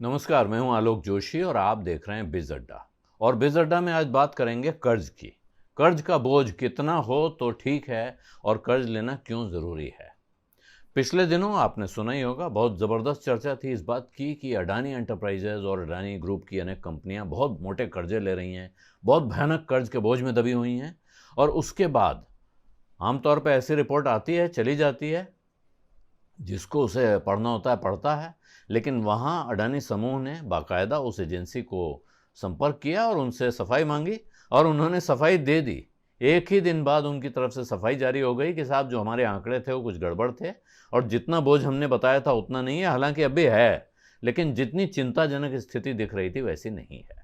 नमस्कार, मैं हूं आलोक जोशी और आप देख रहे हैं बिज अड्डा। और बिज अड्डा में आज बात करेंगे कर्ज की। कर्ज का बोझ कितना हो तो ठीक है और कर्ज लेना क्यों ज़रूरी है। पिछले दिनों आपने सुना ही होगा, बहुत ज़बरदस्त चर्चा थी इस बात की कि अडानी एंटरप्राइजेज और अडानी ग्रुप की अनेक कंपनियां बहुत मोटे कर्जे ले रही हैं, बहुत भयानक कर्ज के बोझ में दबी हुई हैं। और उसके बाद आमतौर पर ऐसी रिपोर्ट आती है, चली जाती है, जिसको उसे पढ़ना होता है पढ़ता है। लेकिन वहाँ अडानी समूह ने बाकायदा उस एजेंसी को संपर्क किया और उनसे सफाई मांगी और उन्होंने सफाई दे दी। एक ही दिन बाद उनकी तरफ से सफाई जारी हो गई कि साहब, जो हमारे आंकड़े थे वो कुछ गड़बड़ थे और जितना बोझ हमने बताया था उतना नहीं है। हालांकि अभी है, लेकिन जितनी चिंताजनक स्थिति दिख रही थी वैसी नहीं है।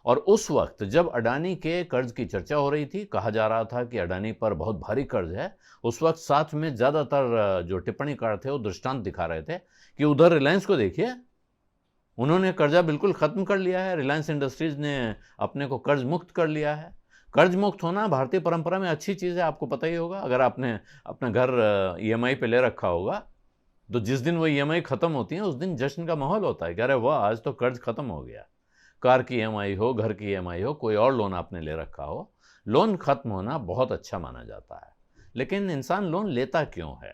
और उस वक्त जब अडानी के कर्ज की चर्चा हो रही थी, कहा जा रहा था कि अडानी पर बहुत भारी कर्ज है, उस वक्त साथ में ज़्यादातर जो टिप्पणीकार थे वो दृष्टांत दिखा रहे थे कि उधर रिलायंस को देखिए, उन्होंने कर्जा बिल्कुल ख़त्म कर लिया है। रिलायंस इंडस्ट्रीज़ ने अपने को कर्ज मुक्त कर लिया है। कर्ज मुक्त होना भारतीय परंपरा में अच्छी चीज़ है, आपको पता ही होगा। अगर आपने अपना घर ईएमआई पे ले रखा होगा तो जिस दिन वो ईएमआई ख़त्म होती है उस दिन जश्न का माहौल होता है कि अरे वाह, आज तो कर्ज ख़त्म हो गया। कार की ईएमआई हो, घर की ईएमआई हो, कोई और लोन आपने ले रखा हो, लोन खत्म होना बहुत अच्छा माना जाता है। लेकिन इंसान लोन लेता क्यों है,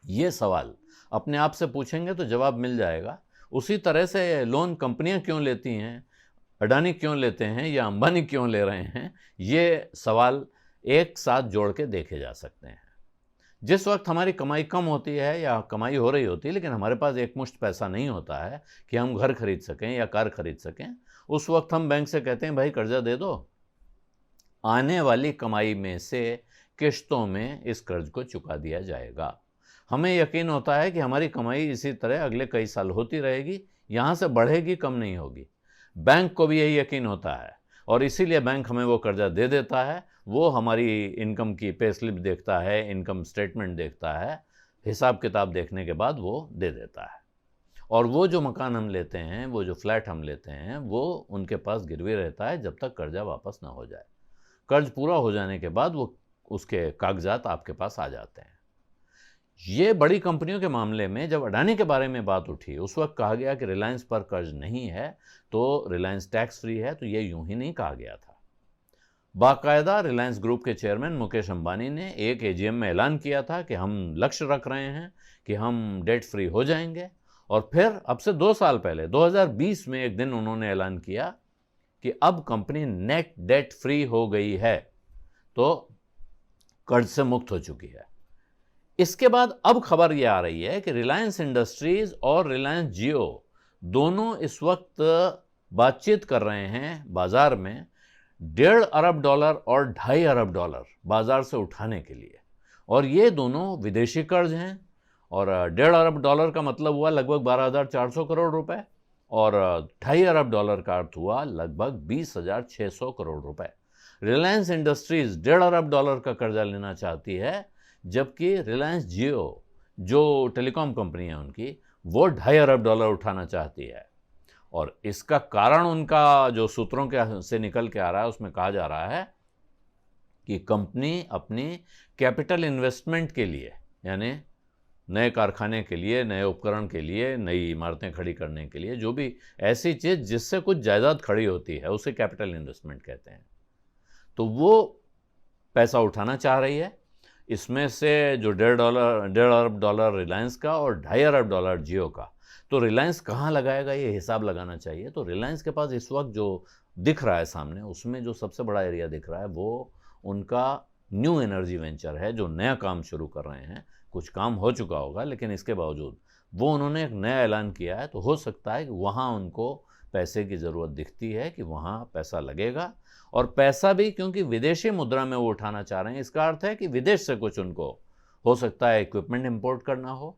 ये सवाल अपने आप से पूछेंगे तो जवाब मिल जाएगा। उसी तरह से लोन कंपनियां क्यों लेती हैं, अडानी क्यों लेते हैं या अंबानी क्यों ले रहे हैं, ये सवाल एक साथ जोड़ के देखे जा सकते हैं। जिस वक्त हमारी कमाई कम होती है या कमाई हो रही होती है लेकिन हमारे पास एकमुश्त पैसा नहीं होता है कि हम घर खरीद सकें या कार खरीद सकें, उस वक्त हम बैंक से कहते हैं भाई कर्जा दे दो, आने वाली कमाई में से किश्तों में इस कर्ज को चुका दिया जाएगा। हमें यकीन होता है कि हमारी कमाई इसी तरह अगले कई साल होती रहेगी, यहाँ से बढ़ेगी, कम नहीं होगी। बैंक को भी यही यकीन होता है और इसीलिए बैंक हमें वो कर्जा दे देता है। वो हमारी इनकम की पे स्लिप देखता है, इनकम स्टेटमेंट देखता है, हिसाब किताब देखने के बाद वो दे देता है। और वो जो मकान हम लेते हैं, वो जो फ्लैट हम लेते हैं, वो उनके पास गिरवी रहता है जब तक कर्जा वापस ना हो जाए। कर्ज पूरा हो जाने के बाद वो उसके कागजात आपके पास आ जाते हैं। ये बड़ी कंपनियों के मामले में जब अडानी के बारे में बात उठी, उस वक्त कहा गया कि रिलायंस पर कर्ज नहीं है तो रिलायंस टैक्स फ्री है, तो ये यूं ही नहीं कहा गया था। बाकायदा रिलायंस ग्रुप के चेयरमैन मुकेश अंबानी ने एक एजीएम में ऐलान किया था कि हम लक्ष्य रख रहे हैं कि हम डेट फ्री हो जाएंगे। और फिर अब से 2 साल पहले 2020 में एक दिन उन्होंने ऐलान किया कि अब कंपनी नेट डेट फ्री हो गई है, तो कर्ज से मुक्त हो चुकी है। इसके बाद अब खबर यह आ रही है कि रिलायंस इंडस्ट्रीज और रिलायंस जियो दोनों इस वक्त बातचीत कर रहे हैं बाजार में $1.5 अरब और $2.5 अरब बाजार से उठाने के लिए। और ये दोनों विदेशी कर्ज हैं। और $1.5 अरब का मतलब हुआ लगभग 12,400 करोड़ रुपए और $2.5 अरब का अर्थ हुआ लगभग 20,600 करोड़ रुपए। रिलायंस इंडस्ट्रीज $1.5 अरब का कर्जा लेना चाहती है, जबकि रिलायंस जियो जो टेलीकॉम कंपनी है उनकी, वो $2.5 अरब उठाना चाहती है। और इसका कारण उनका जो सूत्रों के से निकल के आ रहा है उसमें कहा जा रहा है कि कंपनी अपनी कैपिटल इन्वेस्टमेंट के लिए, यानी नए कारखाने के लिए, नए उपकरण के लिए, नई इमारतें खड़ी करने के लिए, जो भी ऐसी चीज़ जिससे कुछ जायदाद खड़ी होती है उसे कैपिटल इन्वेस्टमेंट कहते हैं, तो वो पैसा उठाना चाह रही है। इसमें से जो $1.5 अरब रिलायंस का और $2.5 अरब जियो का, तो रिलायंस कहाँ लगाएगा ये हिसाब लगाना चाहिए। तो रिलायंस के पास इस वक्त जो दिख रहा है सामने, उसमें जो सबसे बड़ा एरिया दिख रहा है वो उनका न्यू एनर्जी वेंचर है, जो नया काम शुरू कर रहे हैं। कुछ काम हो चुका होगा लेकिन इसके बावजूद वो उन्होंने एक नया ऐलान किया है, तो हो सकता है कि वहाँ उनको पैसे की ज़रूरत दिखती है कि वहाँ पैसा लगेगा। और पैसा भी क्योंकि विदेशी मुद्रा में वो उठाना चाह रहे हैं, इसका अर्थ है कि विदेश से कुछ उनको हो सकता है इक्विपमेंट इंपोर्ट करना हो,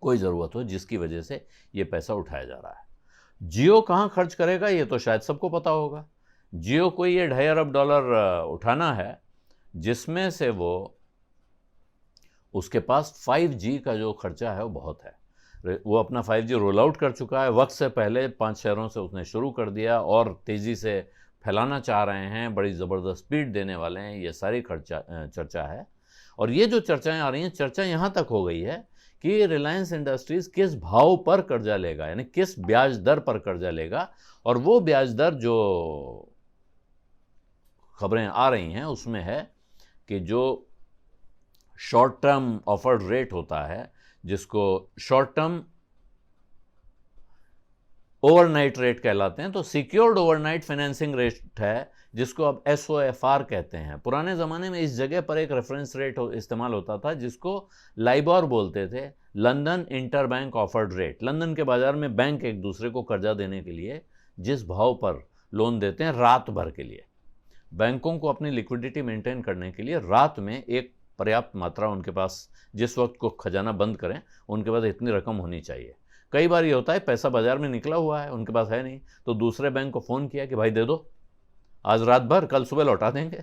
कोई ज़रूरत हो, जिसकी वजह से ये पैसा उठाया जा रहा है। जियो कहाँ खर्च करेगा ये तो शायद सबको पता होगा। जियो को ये $2.5 अरब उठाना है, जिसमें से उसके पास 5G का जो खर्चा है वो बहुत है। वो अपना 5G रोल आउट कर चुका है, वक्त से पहले 5 शहरों से उसने शुरू कर दिया और तेज़ी से फैलाना चाह रहे हैं, बड़ी ज़बरदस्त स्पीड देने वाले हैं। ये सारी चर्चा है। और ये जो चर्चाएं आ रही हैं, चर्चा यहाँ तक हो गई है कि रिलायंस इंडस्ट्रीज किस भाव पर कर्जा लेगा, यानी किस ब्याज दर पर कर्जा लेगा। और वो ब्याज दर जो खबरें आ रही हैं उसमें है कि जो शॉर्ट टर्म ऑफर्ड रेट होता है, जिसको शॉर्ट टर्म ओवरनाइट रेट कहलाते हैं, तो सिक्योर्ड ओवरनाइट फाइनेंसिंग रेट है, जिसको अब SOFR कहते हैं। पुराने ज़माने में इस जगह पर एक रेफरेंस रेट इस्तेमाल होता था जिसको लाइबॉर बोलते थे, London interbank offered rate. London के बाज़ार में बैंक एक दूसरे को कर्जा देने के लिए जिस भाव पर लोन देते हैं रात भर के लिए, बैंकों को अपनी लिक्विडिटी मेंटेन करने के लिए रात में एक पर्याप्त मात्रा उनके पास, जिस वक्त को खजाना बंद करें उनके पास इतनी रकम होनी चाहिए। कई बार ये होता है पैसा बाजार में निकला हुआ है, उनके पास है नहीं, तो दूसरे बैंक को फ़ोन किया कि भाई दे दो, आज रात भर, कल सुबह लौटा देंगे।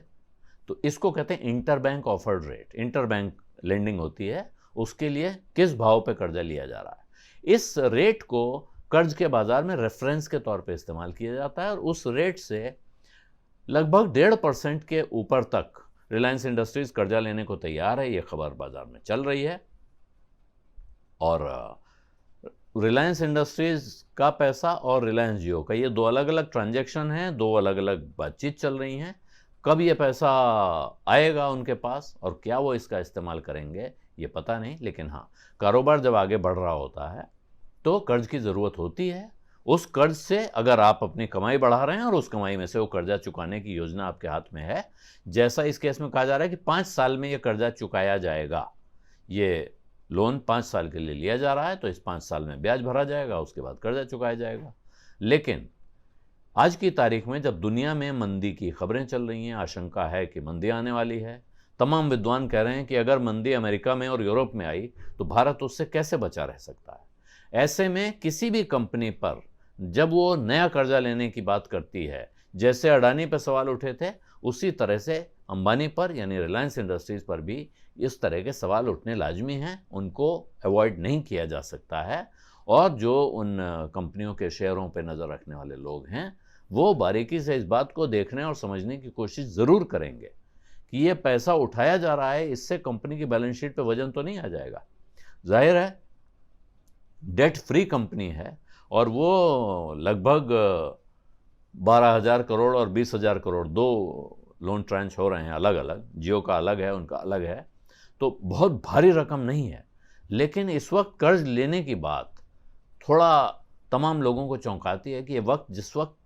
तो इसको कहते हैं interbank offered rate. Interbank lending होती है, उसके लिए किस भाव पे कर्जा लिया जा रहा है। इस रेट को कर्ज के बाजार में रेफरेंस के तौर पे इस्तेमाल किया जाता है और उस रेट से लगभग 1.5% के ऊपर तक रिलायंस इंडस्ट्रीज कर्जा लेने को तैयार है। ये खबर बाजार में चल रही है। और रिलायंस इंडस्ट्रीज का पैसा और रिलायंस जियो का ये दो अलग अलग ट्रांजैक्शन हैं, दो अलग अलग बातचीत चल रही हैं। कब ये पैसा आएगा उनके पास और क्या वो इसका इस्तेमाल करेंगे ये पता नहीं, लेकिन हाँ, कारोबार जब आगे बढ़ रहा होता है तो कर्ज की ज़रूरत होती है। उस कर्ज से अगर आप अपनी कमाई बढ़ा रहे हैं और उस कमाई में से वो कर्जा चुकाने की योजना आपके हाथ में है, जैसा इस केस में कहा जा रहा है कि 5 साल में ये कर्जा चुकाया जाएगा। ये लोन 5 साल के लिए लिया जा रहा है, तो इस 5 साल में ब्याज भरा जाएगा, उसके बाद कर्जा चुकाया जाएगा। लेकिन आज की तारीख में जब दुनिया में मंदी की खबरें चल रही हैं, आशंका है कि मंदी आने वाली है, तमाम विद्वान कह रहे हैं कि अगर मंदी अमेरिका में और यूरोप में आई तो भारत उससे कैसे बचा रह सकता है। ऐसे में किसी भी कंपनी पर जब वो नया कर्जा लेने की बात करती है, जैसे अडानी पर सवाल उठे थे, उसी तरह से अंबानी पर यानी रिलायंस इंडस्ट्रीज पर भी इस तरह के सवाल उठने लाजमी हैं, उनको अवॉइड नहीं किया जा सकता है। और जो उन कंपनियों के शेयरों पर नज़र रखने वाले लोग हैं वो बारीकी से इस बात को देखने और समझने की कोशिश ज़रूर करेंगे कि ये पैसा उठाया जा रहा है, इससे कंपनी की बैलेंस शीट पे वजन तो नहीं आ जाएगा। जाहिर है डेट फ्री कंपनी है और वो लगभग 12,000 करोड़ और 20,000 करोड़ दो लोन ट्रांच हो रहे हैं अलग अलग। जियो का अलग है, उनका अलग है, तो बहुत भारी रकम नहीं है। लेकिन इस वक्त कर्ज लेने की बात थोड़ा तमाम लोगों को चौंकाती है कि ये वक्त, जिस वक्त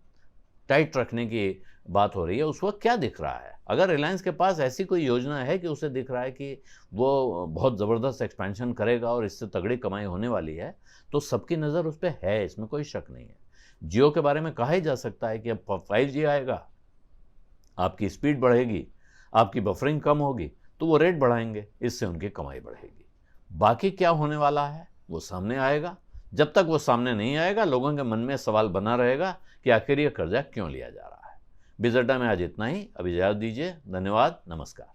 टाइट रखने की बात हो रही है, उस वक्त क्या दिख रहा है। अगर रिलायंस के पास ऐसी कोई योजना है कि उसे दिख रहा है कि वो बहुत ज़बरदस्त एक्सपेंशन करेगा और इससे तगड़ी कमाई होने वाली है, तो सबकी नज़र उस पर है, इसमें कोई शक नहीं है। जियो के बारे में कहा ही जा सकता है कि अब 5G आएगा, आपकी स्पीड बढ़ेगी, आपकी बफरिंग कम होगी, तो वो रेट बढ़ाएंगे, इससे उनकी कमाई बढ़ेगी। बाकी क्या होने वाला है वो सामने आएगा। जब तक वो सामने नहीं आएगा, लोगों के मन में सवाल बना रहेगा कि आखिर ये कर्जा क्यों लिया जा रहा है। बिज़ अड्डा में आज इतना ही। अभी इजाज़त दीजिए। धन्यवाद। नमस्कार।